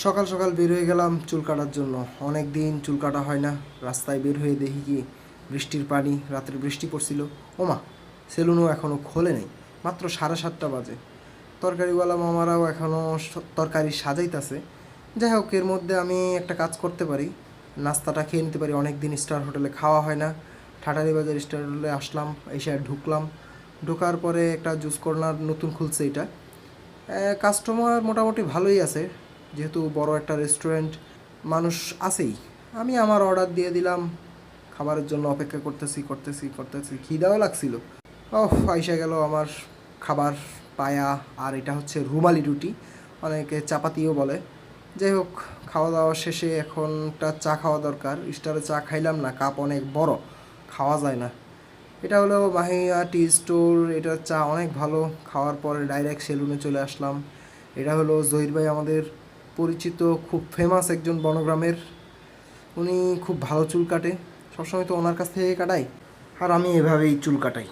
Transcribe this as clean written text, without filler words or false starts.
সকাল সকাল বের হয়ে গেলাম চুল কাটার জন্য। অনেক দিন চুল কাটা হয় না। রাস্তায় বের হয়ে দেখি কি বৃষ্টির পানি, রাত্রে বৃষ্টি পড়ছিল। ওমা, সেলুনও এখনও খোলে নেই, মাত্র 7:30 বাজে। তরকারিওয়ালা মামারাও এখনও তরকারি সাজাইতেছে। যাই হোক, এর মধ্যে আমি একটা কাজ করতে পারি, নাস্তাটা খেয়ে নিতে পারি। অনেক দিন স্টার হোটেলে খাওয়া হয় না। ঠাটারি বাজার স্টার হোটেলে আসলাম, এসে ঢুকলাম। ঢোকার পরে একটা জুস কর্নার নতুন খুলছে এটা। কাস্টমার মোটামুটি ভালোই আছে, যেহেতু বড় একটা রেস্টুরেন্ট, মানুষ আছেই। আমি আমার অর্ডার দিয়ে দিলাম, খাবারের জন্য অপেক্ষা করতেছি করতেছি করতেছি, খিদাও লাগছিল। আইসা গেল আমার খাবার, পায়া। আর এটা হচ্ছে রুমালি রুটি, অনেকে চাপাতিও বলে। যাই হোক, খাওয়া দাওয়া শেষে এখনটা চা খাওয়া দরকার। স্টারে চা খাইলাম না, কাপ অনেক বড়, খাওয়া যায় না। এটা হলো মাহিয়া টি স্টোর, এটার চা অনেক ভালো। খাওয়ার পরে ডাইরেক্ট সেলুনে চলে আসলাম। এটা হলো জহির ভাই, আমাদের পরিচিত, খুব ফেমাস একজন বনগ্রামের। উনি খুব ভালো চুল কাটে, সবসময় তো ওনার কাছ থেকে কাটাই, আর আমি এভাবেই চুল কাটাই।